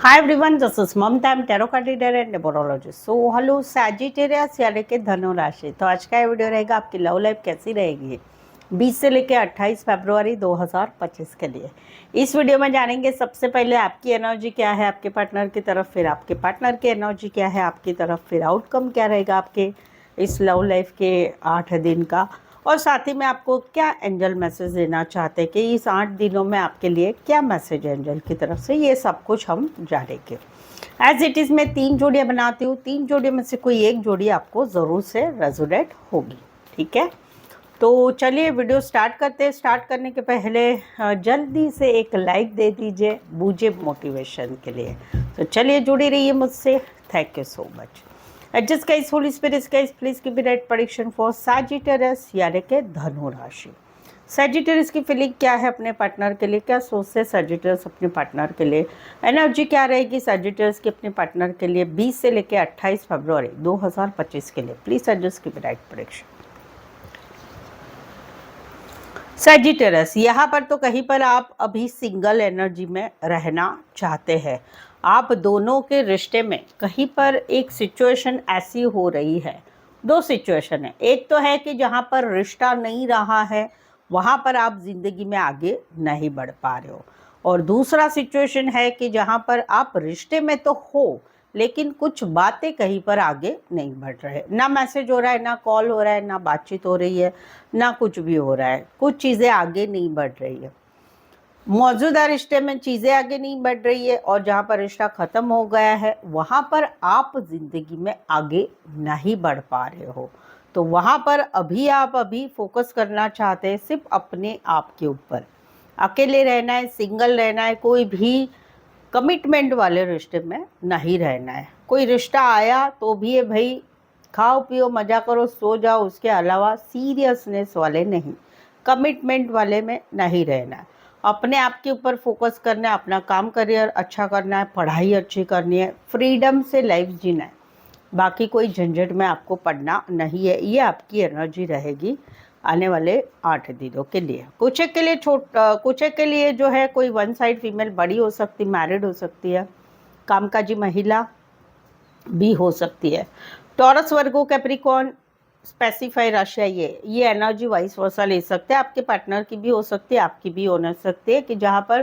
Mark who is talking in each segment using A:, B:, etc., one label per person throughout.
A: Hi everyone, this is Mamta. I'm tarot card reader and numerologist. So hello Sagittarius यानी कि धनु राशि। तो आज का ये वीडियो रहेगा आपकी लव लाइफ कैसी रहेगी 20 से लेकर 28 फरवरी 2025 के लिए। इस वीडियो में जानेंगे सबसे पहले आपकी एनर्जी क्या है आपके पार्टनर की तरफ, फिर आपके पार्टनर की एनर्जी क्या है आपकी तरफ, फिर आउटकम क्या रहेगा आपके इस लव लाइफ के 8 दिन का, और साथ ही में आपको क्या एंजल मैसेज देना चाहते हैं कि इस 8 दिनों में आपके लिए क्या मैसेज है एंजल की तरफ से, ये सब कुछ हम जानेंगे। एज इट इज़ मैं 3 जोड़ियाँ बनाती हूँ, 3 जोड़ियों में से कोई एक जोड़ी आपको ज़रूर से रेजोनेट होगी, ठीक है। तो चलिए वीडियो स्टार्ट करते हैं। स्टार्ट करने के पहले जल्दी से एक लाइक दे दीजिए मुझे मोटिवेशन के लिए। तो चलिए जुड़ी रहिए मुझसे। Thank you so much. Adjust guys, holy spirits guys, please give me right prediction for Sagittarius यानी कि धनु राशि। सैजिटेरियस की फीलिंग क्या है अपने पार्टनर के लिए, क्या सोचते हैं सैजिटेरियस अपने पार्टनर के लिए, एनर्जी क्या रहेगी सैजिटेरियस की अपने पार्टनर के लिए 20 से लेकर 28 फरवरी 2025 के लिए। Please adjust give me right prediction. Sagittarius, यहाँ पर तो कहीं पर आप अभी सिंगल एनर्जी में रहना चाहते हैं। आप दोनों के रिश्ते में कहीं पर एक सिचुएशन ऐसी हो रही है, 2 सिचुएशन है। एक तो है कि जहाँ पर रिश्ता नहीं रहा है वहाँ पर आप जिंदगी में आगे नहीं बढ़ पा रहे हो, और दूसरा सिचुएशन है कि जहाँ पर आप रिश्ते में तो हो लेकिन कुछ बातें कहीं पर आगे नहीं बढ़ रहे, ना मैसेज हो रहा है, ना कॉल हो रहा है, ना बातचीत हो रही है, ना कुछ भी हो रहा है, कुछ चीज़ें आगे नहीं बढ़ रही है। मौजूदा रिश्ते में चीज़ें आगे नहीं बढ़ रही है, और जहाँ पर रिश्ता ख़त्म हो गया है वहाँ पर आप ज़िंदगी में आगे नहीं बढ़ पा रहे हो। तो वहाँ पर आप अभी फोकस करना चाहते हैं सिर्फ अपने आप के ऊपर। अकेले रहना है, सिंगल रहना है, कोई भी कमिटमेंट वाले रिश्ते में नहीं रहना है। कोई रिश्ता आया तो भी है भाई, खाओ पियो मज़ा करो सो जाओ, उसके अलावा सीरियसनेस वाले नहीं, कमिटमेंट वाले में नहीं रहना है। अपने आप के ऊपर फोकस करना है, अपना काम करियर अच्छा करना है, पढ़ाई अच्छी करनी है, फ्रीडम से लाइफ जीना है, बाकी कोई झंझट में आपको पड़ना नहीं है। ये आपकी एनर्जी रहेगी आने वाले 8 दिनों के लिए। कुछ एक के लिए कुछ एक के लिए जो है कोई वन साइड फीमेल बड़ी हो सकती, मैरिड हो सकती है, कामकाजी महिला भी हो सकती है। टॉरस, वर्गो, कैप्रिकॉर्न, स्पेसिफाई राशि है ये एनर्जी वाइस वर्सा ले सकते हैं। आपके पार्टनर की भी हो सकती है, आपकी भी हो सकती है कि जहाँ पर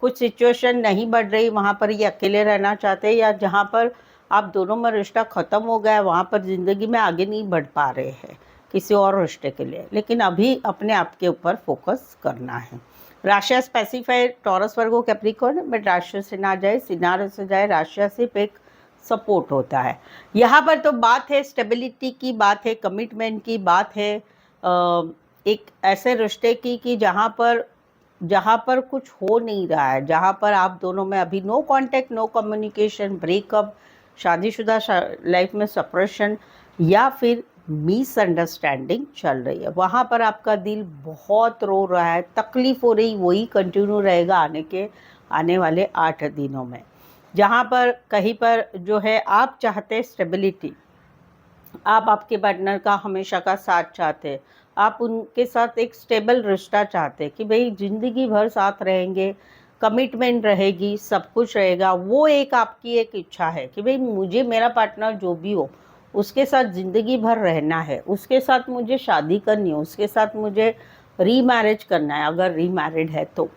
A: कुछ सिचुएशन नहीं बढ़ रही वहाँ पर ये अकेले रहना चाहते हैं, या जहाँ पर आप दोनों में रिश्ता ख़त्म हो गया है वहाँ पर ज़िंदगी में आगे नहीं बढ़ पा रहे हैं किसी और रिश्ते के लिए, लेकिन अभी अपने आप के ऊपर फोकस करना है। राशिया specify Taurus, Virgo, Capricorn, but राशिया से ना जाए, सिनारे से जाए, राशिया सिर्फ एक सपोर्ट होता है। यहाँ पर तो बात है स्टेबिलिटी की, बात है कमिटमेंट की, बात है एक ऐसे रिश्ते की कि जहाँ पर कुछ हो नहीं रहा है, जहाँ पर आप दोनों में अभी no contact, no communication, breakup, शादीशुदा लाइफ में सेपरेशन या फिर मिसअंडरस्टैंडिंग चल रही है। वहाँ पर आपका दिल बहुत रो रहा है, तकलीफ हो रही, वही कंटिन्यू रहेगा आने वाले 8 दिनों में। जहाँ पर कहीं पर जो है आप चाहते हैं स्टेबिलिटी, आप आपके पार्टनर का हमेशा का साथ चाहते हैं, आप उनके साथ एक स्टेबल रिश्ता चाहते हैं कि भाई ज़िंदगी भर साथ रहेंगे, कमिटमेंट रहेगी, सब कुछ रहेगा। वो एक आपकी एक इच्छा है कि भाई मुझे मेरा पार्टनर जो भी हो उसके साथ ज़िंदगी भर रहना है, उसके साथ मुझे शादी करनी है, उसके साथ मुझे रीमैरिज करना है अगर रीमैरिड है तो,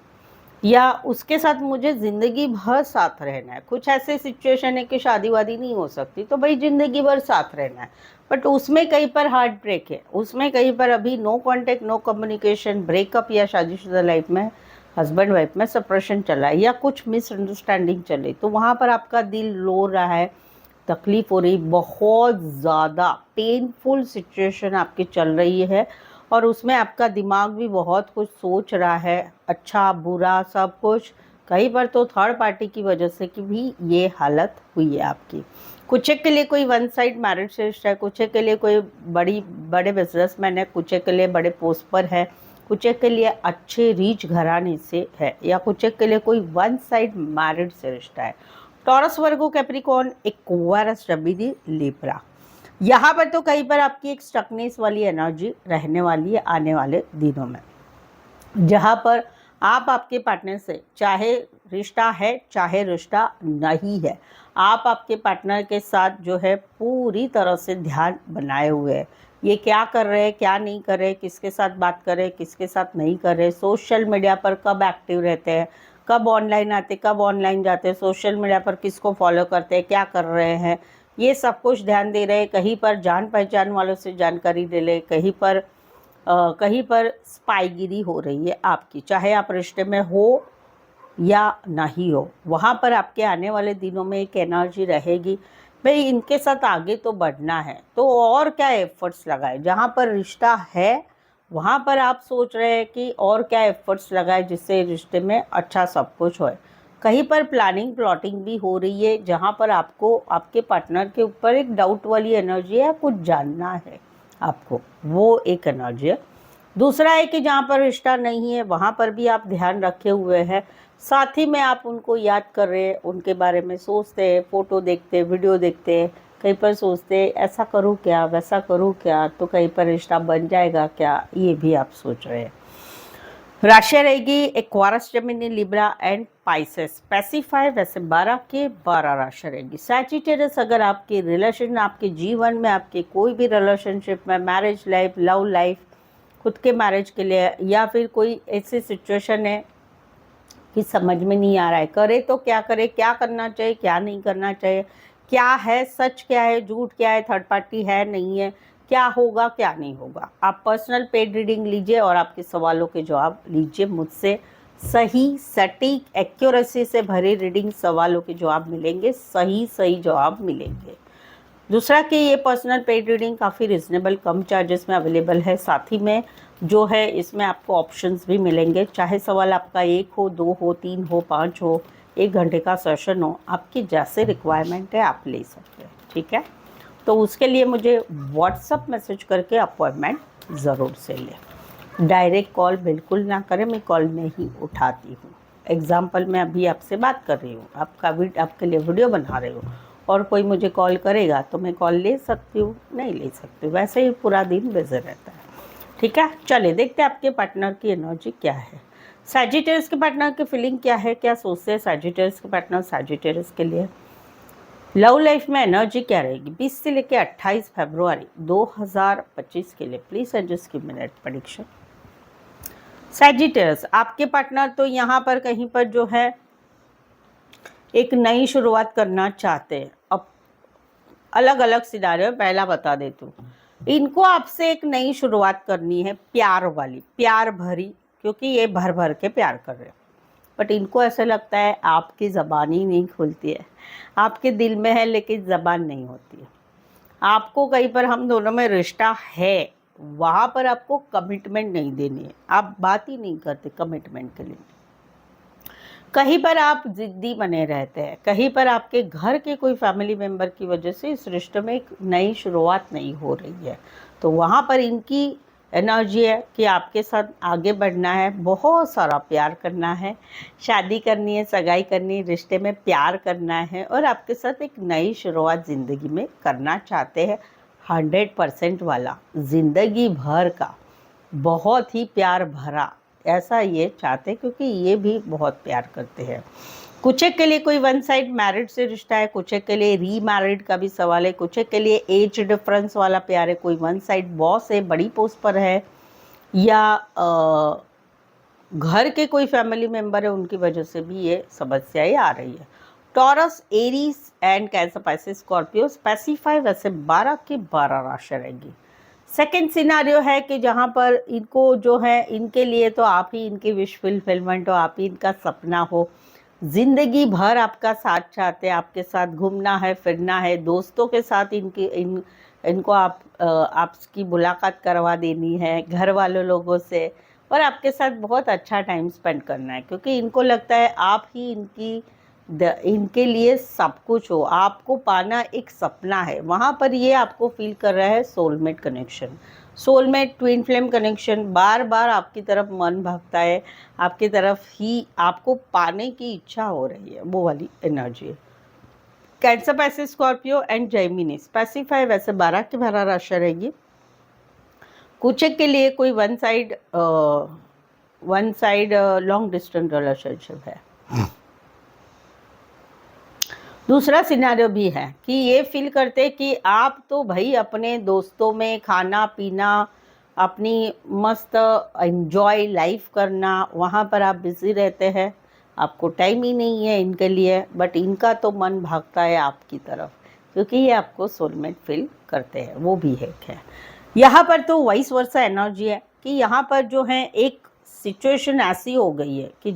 A: या उसके साथ मुझे ज़िंदगी भर साथ रहना है। कुछ ऐसे सिचुएशन है कि शादी वादी नहीं हो सकती तो भाई ज़िंदगी भर साथ रहना है, बट उसमें कहीं पर हार्ट ब्रेक है, उसमें कहीं पर अभी no contact, no communication, breakup, या शादीशुदा लाइफ में हस्बैंड वाइफ में सेपरेशन चला है, या कुछ मिसअंडरस्टैंडिंग चल रही, तो वहाँ पर आपका दिल रो रहा है, तकलीफ़ हो रही, बहुत ज़्यादा पेनफुल सिचुएशन आपकी चल रही है, और उसमें आपका दिमाग भी बहुत कुछ सोच रहा है, अच्छा बुरा सब कुछ। कहीं पर तो थर्ड पार्टी की वजह से कि भी ये हालत हुई है आपकी। कुछ एक के लिए कोई वन साइड मैरिज से रिश्ता है, कुछ एक के लिए कोई बड़े बिजनेसमैन है, कुछ एक के लिए बड़े पोस्ट पर है, कुछ एक के लिए अच्छे रीच घराने से है, या कुछ एक के लिए कोई वन साइड मैरिड से रिश्ता है। टॉरस, वर्गो, कैप्रिकॉर्न, एक्वायरस, जमीनी, लिब्रा, यहाँ पर तो कहीं पर आपकी एक स्टकनेस वाली एनर्जी रहने वाली है आने वाले दिनों में, जहाँ पर आप आपके पार्टनर से चाहे रिश्ता है चाहे रिश्ता नहीं है, आप आपके पार्टनर के साथ जो है पूरी तरह से ध्यान बनाए हुए हैं। ये क्या कर रहे हैं, क्या नहीं कर रहे, किसके साथ बात कर रहे, किसके साथ नहीं कर रहे, सोशल मीडिया पर कब एक्टिव रहते हैं, कब ऑनलाइन आते, कब ऑनलाइन जाते हैं, सोशल मीडिया पर किसको फॉलो करते हैं, क्या कर रहे हैं, ये सब कुछ ध्यान दे रहे हैं। कहीं पर जान पहचान वालों से जानकारी ले ले, कहीं पर स्पाईगिरी हो रही है आपकी, चाहे आप रिश्ते में हो या नहीं हो, वहाँ पर आपके आने वाले दिनों में एक एनर्जी रहेगी, भाई इनके साथ आगे तो बढ़ना है, तो और क्या एफर्ट्स लगाए। जहाँ पर रिश्ता है वहाँ पर आप सोच रहे हैं कि और क्या एफर्ट्स लगाए जिससे रिश्ते में अच्छा सब कुछ होए। कहीं पर प्लानिंग प्लॉटिंग भी हो रही है, जहाँ पर आपको आपके पार्टनर के ऊपर एक डाउट वाली एनर्जी है, कुछ जानना है आपको, वो एक एनर्जी है। दूसरा है कि जहाँ पर रिश्ता नहीं है वहाँ पर भी आप ध्यान रखे हुए हैं, साथ ही में आप उनको याद कर रहे हैं, उनके बारे में सोचते हैं, फ़ोटो देखते हैं, वीडियो देखते हैं, कहीं पर सोचते हैं ऐसा करूँ क्या, वैसा करूँ क्या, तो कहीं पर रिश्ता बन जाएगा क्या, ये भी आप सोच रहे हैं। राशि रहेगी Aquarius, Gemini, Libra and Pisces. Specify वैसे 12 के 12 राशि रहेगी। सैजिटेरियस, अगर आपके रिलेशन, आपके जीवन में, आपके कोई भी रिलेशनशिप में, मैरिज लाइफ, लव लाइफ, खुद के मैरिज के लिए, या फिर कोई ऐसी सिचुएशन है कि समझ में नहीं आ रहा है, करे तो क्या करे, क्या करना चाहिए, क्या नहीं करना चाहिए, क्या है सच, क्या है झूठ, क्या है थर्ड पार्टी है नहीं है, क्या होगा क्या नहीं होगा, आप पर्सनल पेड रीडिंग लीजिए और आपके सवालों के जवाब लीजिए मुझसे। सही सटीक एक्यूरेसी से भरी रीडिंग, सवालों के जवाब मिलेंगे, सही सही जवाब मिलेंगे। दूसरा कि ये पर्सनल पेड रीडिंग काफ़ी रिजनेबल कम चार्जेस में अवेलेबल है, साथ ही में जो है इसमें आपको ऑप्शंस भी मिलेंगे, चाहे सवाल आपका 1 हो, 2 हो, 3 हो, 5 हो, 1 घंटे का सेशन हो, आपकी जैसे रिक्वायरमेंट है आप ले सकते हैं, ठीक है। तो उसके लिए मुझे व्हाट्सअप मैसेज करके अपॉइंटमेंट ज़रूर से लें। डायरेक्ट कॉल बिल्कुल ना करें, मैं कॉल नहीं उठाती हूँ। एग्जाम्पल मैं अभी आपसे बात कर रही हूँ, आपके लिए वीडियो बना रही हूँ, और कोई मुझे कॉल करेगा तो मैं कॉल ले सकती हूँ, नहीं ले सकती, वैसे ही पूरा दिन बिजी रहता है, ठीक है। चलिए देखते हैं आपके पार्टनर की एनर्जी क्या है। सैजिटेरियस के पार्टनर की फीलिंग क्या है, क्या सोचते हैं सैजिटेरियस के पार्टनर सैजिटेरियस के लिए। लव लाइफ में एनर्जी क्या रहेगी 20 से लेकर 28 फरवरी 2025 के लिए। प्लीज एडजस्ट की मिनट प्रेडिक्शन। सैजिटेरियस, आपके पार्टनर तो यहाँ पर कहीं पर जो है एक नई शुरुआत करना चाहते हैं। अब अलग अलग सिनारियो पहला बता देती हूँ, इनको आपसे एक नई शुरुआत करनी है, प्यार वाली, प्यार भरी, क्योंकि ये भर भर के प्यार कर रहे हैं, बट इनको ऐसा लगता है आपकी ज़बान ही नहीं खुलती है, आपके दिल में है लेकिन ज़बान नहीं होती है। आपको कहीं पर हम दोनों में रिश्ता है, वहाँ पर आपको कमिटमेंट नहीं देनी है, आप बात ही नहीं करते कमिटमेंट के लिए। कहीं पर आप ज़िद्दी बने रहते हैं, कहीं पर आपके घर के कोई फैमिली मेम्बर की वजह से इस रिश्ते में एक नई शुरुआत नहीं हो रही है, तो वहाँ पर इनकी एनर्जी है कि आपके साथ आगे बढ़ना है, बहुत सारा प्यार करना है, शादी करनी है, सगाई करनी है, रिश्ते में प्यार करना है, और आपके साथ एक नई शुरुआत ज़िंदगी में करना चाहते हैं। 100% वाला, ज़िंदगी भर का, बहुत ही प्यार भरा, ऐसा ये चाहते हैं, क्योंकि ये भी बहुत प्यार करते हैं। कुछ एक के लिए कोई वन साइड मैरिड से रिश्ता है, कुछ एक के लिए रीमैरिड का भी सवाल है, कुछ एक के लिए एज डिफरेंस वाला प्यार है, कोई वन साइड बॉस है, बड़ी पोस्ट पर है, या घर के कोई फैमिली मेम्बर है, उनकी वजह से भी ये समस्याएं आ रही है। Taurus, Aries and cancer, Pisces, Scorpio. Specify वैसे 12 की 12 राशि रहेगी। सेकेंड सिनारियो है कि जहाँ पर इनको जो है, इनके लिए तो आप ही इनकी विश फुलफिलमेंट हो, आप ही इनका सपना हो, ज़िंदगी भर आपका साथ चाहते हैं, आपके साथ घूमना है, फिरना है, दोस्तों के साथ इनको आपकी मुलाकात करवा देनी है, घर वालों लोगों से, और आपके साथ बहुत अच्छा टाइम स्पेंड करना है, क्योंकि इनको लगता है आप ही इनके लिए सब कुछ हो, आपको पाना एक सपना है। वहाँ पर ये आपको फील कर रहा है soulmate connection, soulmate twin flame connection, बार बार आपकी तरफ मन भागता है, आपकी तरफ ही आपको पाने की इच्छा हो रही है, वो वाली एनर्जी है। Cancer, Pisces, Scorpio and Gemini. Specify वैसे 12 की 12 राशि रहेगी। कुछ के लिए कोई one side long distance relationship है, दूसरा सिनेरियो भी है कि ये फील करते कि आप तो भाई अपने दोस्तों में खाना पीना, अपनी मस्त एंजॉय लाइफ करना, वहाँ पर आप बिज़ी रहते हैं, आपको टाइम ही नहीं है इनके लिए, बट इनका तो मन भागता है आपकी तरफ, क्योंकि ये आपको सोलमेट फील करते हैं, वो भी एक है। यहाँ पर तो वाइस वर्सा एनर्जी है कि यहाँ पर जो है एक सिचुएशन ऐसी हो गई है कि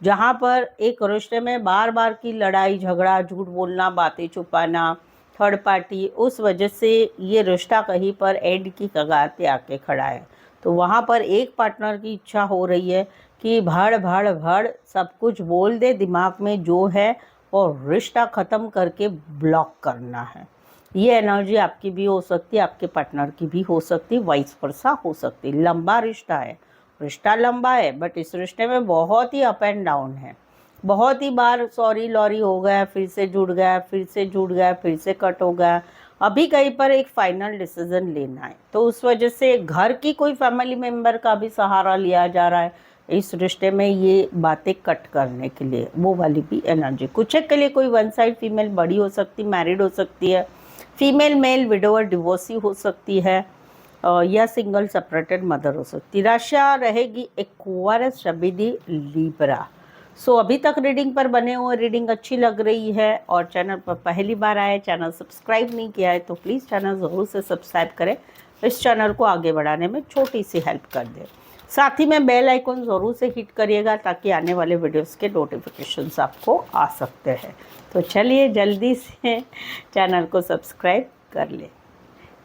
A: जहाँ पर एक रिश्ते में बार बार की लड़ाई झगड़ा, झूठ बोलना, बातें छुपाना, थर्ड पार्टी, उस वजह से ये रिश्ता कहीं पर एंड की कगार पे आके खड़ा है। तो वहाँ पर एक पार्टनर की इच्छा हो रही है कि भड़ भड़ भड़ सब कुछ बोल दे दिमाग में जो है, और रिश्ता ख़त्म करके ब्लॉक करना है। ये एनर्जी आपकी भी हो सकती है, आपके पार्टनर की भी हो सकती है, वाइस वर्सा हो सकती है। लंबा रिश्ता है, रिश्ता लंबा है, बट इस रिश्ते में बहुत ही अप एंड डाउन है। बहुत ही बार सॉरी लॉरी हो गया, फिर से जुड़ गया, फिर से जुड़ गया, फिर से कट हो गया। अभी कहीं पर एक फाइनल डिसीजन लेना है, तो उस वजह से घर की कोई फैमिली मेम्बर का भी सहारा लिया जा रहा है इस रिश्ते में ये बातें कट करने के लिए। वो वाली भी एनर्जी कुछ एक के लिए कोई वन साइड फीमेल बड़ी हो सकती, मैरिड हो सकती है, फीमेल मेल विडोवर डिवोर्सी हो सकती है, या सिंगल सेपरेटेड मदर हो सकती है। राशि रहेगी एक्वारियस, शबीदी, लीब्रा। सो अभी तक रीडिंग पर बने हुए, रीडिंग अच्छी लग रही है और चैनल पर पहली बार आए, चैनल सब्सक्राइब नहीं किया है तो प्लीज़ चैनल ज़रूर से सब्सक्राइब करें, इस चैनल को आगे बढ़ाने में छोटी सी हेल्प कर दे। साथ ही में बेल आइकन ज़रूर से हिट करिएगा ताकि आने वाले वीडियोस के नोटिफिकेशंस आपको आ सकते हैं। तो चलिए जल्दी से चैनल को सब्सक्राइब कर ले।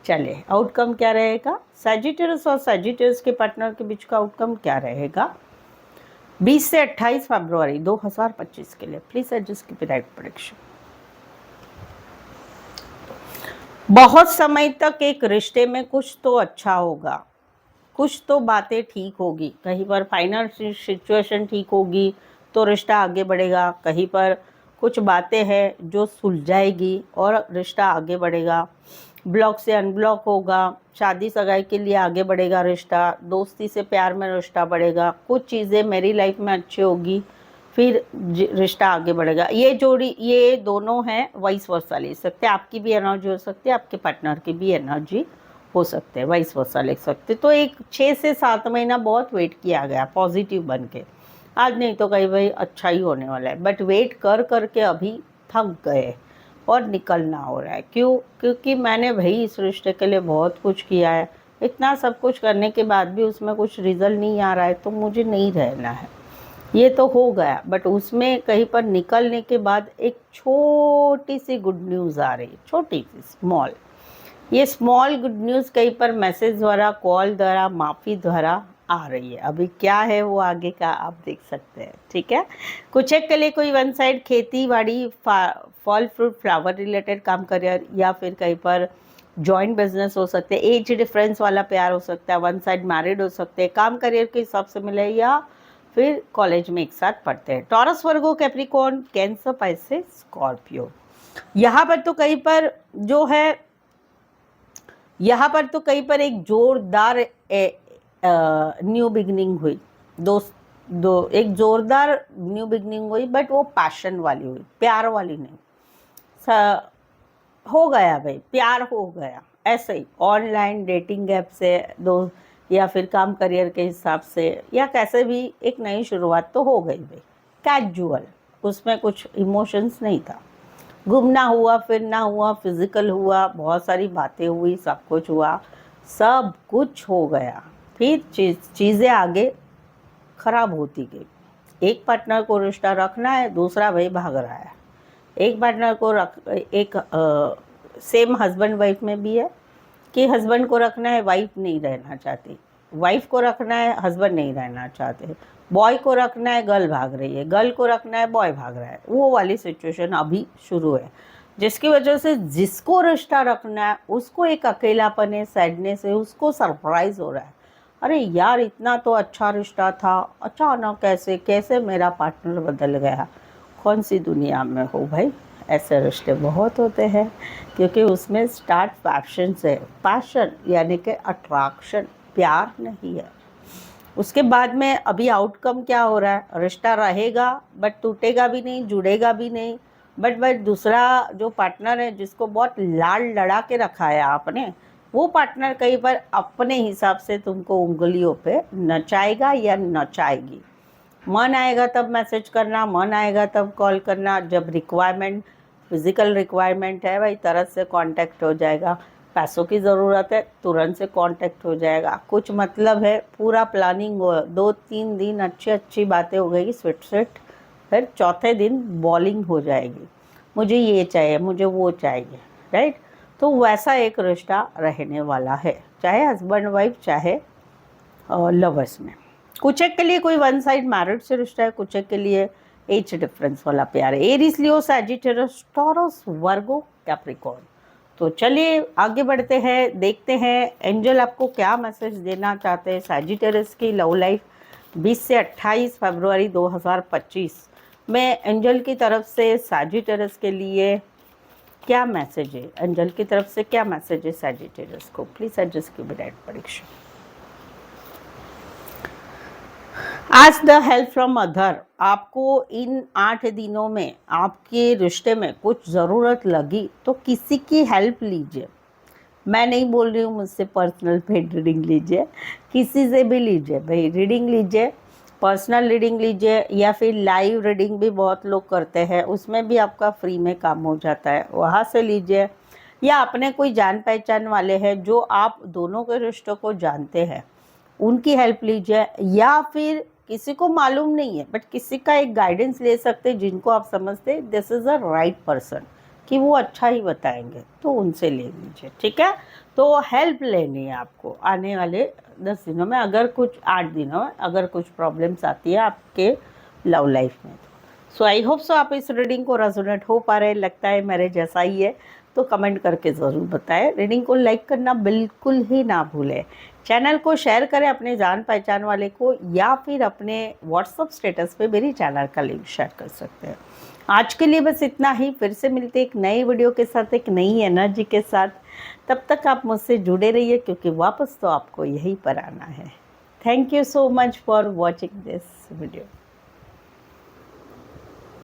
A: चले, आउटकम क्या रहेगा, सैजिटेरियस और सैजिटेरियस के पार्टनर के बीच का आउटकम क्या रहेगा 20 से 28 फरवरी 2025 के लिए। प्लीज एडजस्ट की राइट प्रेडिक्शन। बहुत समय तक एक रिश्ते में कुछ तो अच्छा होगा, कुछ तो बातें ठीक होगी, कहीं पर फाइनेंशियल सिचुएशन ठीक होगी तो रिश्ता आगे बढ़ेगा, कहीं पर कुछ बातें हैं जो सुलझाएगी और रिश्ता आगे बढ़ेगा, ब्लॉक से अनब्लॉक होगा, शादी सगाई के लिए आगे बढ़ेगा रिश्ता, दोस्ती से प्यार में रिश्ता बढ़ेगा, कुछ चीज़ें मेरी लाइफ में अच्छी होगी, फिर रिश्ता आगे बढ़ेगा। ये जोड़ी, ये दोनों हैं, वाइस वर्सा ले सकते हैं, आपकी भी एनर्जी हो सकती है, आपके पार्टनर की भी एनर्जी हो सकते हैं, वाइस वर्सा ले सकते। तो एक 6 से 7 महीना बहुत वेट किया गया पॉजिटिव बन के, आज नहीं तो कहीं भाई अच्छा ही होने वाला है, बट वेट कर करके अभी थक गए और निकलना हो रहा है। क्यों? क्योंकि मैंने भाई इस रिश्ते के लिए बहुत कुछ किया है, इतना सब कुछ करने के बाद भी उसमें कुछ रिजल्ट नहीं आ रहा है, तो मुझे नहीं रहना है। ये तो हो गया, बट उसमें कहीं पर निकलने के बाद एक छोटी सी गुड न्यूज़ आ रही है, छोटी सी, स्मॉल। ये स्मॉल गुड न्यूज़ कहीं पर मैसेज द्वारा, कॉल द्वारा, माफ़ी द्वारा आ रही है। अभी क्या है वो आगे का आप देख सकते हैं, ठीक है। कुछ एक के लिए कोई वन साइड खेती बाड़ी, फल फ्रूट फ्लावर रिलेटेड काम, करियर, या फिर कहीं पर जॉइंट बिजनेस हो सकते हैं, एज डिफरेंस वाला प्यार हो सकता है, वन साइड मैरिड हो सकते हैं, काम करियर के हिसाब से मिले, या फिर कॉलेज में एक साथ पढ़ते हैं। Taurus, Virgo, Capricorn, cancer, Pisces, Scorpio. यहाँ पर तो कहीं पर जो है, यहाँ पर तो कहीं पर एक जोरदार न्यू बिगनिंग हुई, एक जोरदार न्यू बिगनिंग हुई, बट वो पैशन वाली हुई, प्यार वाली नहीं। हो गया भाई, प्यार हो गया ऐसे ही, ऑनलाइन डेटिंग ऐप से दो, या फिर काम करियर के हिसाब से, या कैसे भी एक नई शुरुआत तो हो गई भाई, कैजुअल, उसमें कुछ इमोशंस नहीं था। घूमना हुआ, फिरना हुआ, फिजिकल हुआ, बहुत सारी बातें हुई, सब कुछ हुआ, सब कुछ हो गया, फिर चीज़ें आगे खराब होती गई। एक पार्टनर को रिश्ता रखना है, दूसरा भाई भाग रहा है। एक पार्टनर को एक सेम हस्बैंड वाइफ में भी है कि हस्बैंड को रखना है, वाइफ नहीं रहना चाहती, वाइफ को रखना है, हस्बैंड नहीं रहना चाहते, बॉय को रखना है, गर्ल भाग रही है, गर्ल को रखना है, बॉय भाग रहा है। वो वाली सिचुएशन अभी शुरू है, जिसकी वजह से जिसको रिश्ता रखना है उसको एक अकेलापन है, सैडनेस है, उसको सरप्राइज हो रहा है, अरे यार इतना तो अच्छा रिश्ता था, अचानक कैसे कैसे मेरा पार्टनर बदल गया। कौन सी दुनिया में हो भाई, ऐसे रिश्ते बहुत होते हैं, क्योंकि उसमें स्टार्ट पैशन से, पैशन यानी कि अट्रैक्शन, प्यार नहीं है। उसके बाद में अभी आउटकम क्या हो रहा है, रिश्ता रहेगा बट टूटेगा भी नहीं, जुड़ेगा भी नहीं, बट दूसरा जो पार्टनर है जिसको बहुत लाड़ लड़ा के रखा है आपने, वो पार्टनर कहीं पर अपने हिसाब से तुमको उंगलियों पे नचाएगा या नचाएगी। मन आएगा तब मैसेज करना, मन आएगा तब कॉल करना, जब रिक्वायरमेंट, फिजिकल रिक्वायरमेंट है भाई तरह से कांटेक्ट हो जाएगा, पैसों की ज़रूरत है तुरंत से कांटेक्ट हो जाएगा, कुछ मतलब है पूरा प्लानिंग हो, 2-3 दिन अच्छी बातें हो गई स्वीट स्वीट, फिर चौथे दिन बॉलिंग हो जाएगी, मुझे ये चाहिए मुझे वो चाहिए, राइट। तो वैसा एक रिश्ता रहने वाला है, चाहे हस्बैंड वाइफ चाहे लवर्स में। कुछ एक के लिए कोई वन साइड मैरिड से रिश्ता है, कुछ एक के लिए एज डिफरेंस वाला प्यार है। एरीज, लियो, सैजिटेरियस, टॉरस, वर्गो, कैप्रिकॉर्न। तो चलिए आगे बढ़ते हैं, देखते हैं एंजल आपको क्या मैसेज देना चाहते हैं सैजिटेरियस की लव लाइफ 20 से 28 फरवरी 2025 में। एंजल की तरफ से सैजिटेरियस के लिए क्या मैसेज है, एंजल की तरफ से क्या मैसेज है सैजिटेरियस को, प्लीज एडजस्ट की बिडाइट प्रेडिक्शन। आज द हेल्प फ्रॉम अदर, आपको इन 8 दिनों में आपके रिश्ते में कुछ ज़रूरत लगी तो किसी की हेल्प लीजिए। मैं नहीं बोल रही हूँ मुझसे पर्सनल पेड रीडिंग लीजिए, किसी से भी लीजिए भाई, रीडिंग लीजिए, पर्सनल रीडिंग लीजिए, या फिर लाइव रीडिंग भी बहुत लोग करते हैं, उसमें भी आपका फ्री में काम हो जाता है, वहाँ से लीजिए। या अपने कोई जान पहचान वाले हैं जो आप दोनों के रिश्तों को जानते हैं, उनकी हेल्प लीजिए। या फिर किसी को मालूम नहीं है बट किसी का एक गाइडेंस ले सकते हैं जिनको आप समझते हैं this is a right person, कि वो अच्छा ही बताएंगे, तो उनसे ले लीजिए, ठीक है। तो हेल्प लेनी है आपको आने वाले 10 दिनों में, अगर कुछ 8 दिनों में अगर कुछ प्रॉब्लम्स आती है आपके लव लाइफ में। सो आई होप सो आप इस रीडिंग को रेजोनेट हो पा रहे हैं, लगता है मेरे जैसा ही है तो कमेंट करके ज़रूर बताएं। रीडिंग को लाइक करना बिल्कुल ही ना भूलें, चैनल को शेयर करें अपने जान पहचान वाले को, या फिर अपने व्हाट्सअप स्टेटस पे मेरी चैनल का लिंक शेयर कर सकते हैं। आज के लिए बस इतना ही, फिर से मिलते एक नई वीडियो के साथ, एक नई एनर्जी के साथ। तब तक आप मुझसे जुड़े रहिए क्योंकि वापस तो आपको यहीं पर आना है। Thank you so much for watching this video.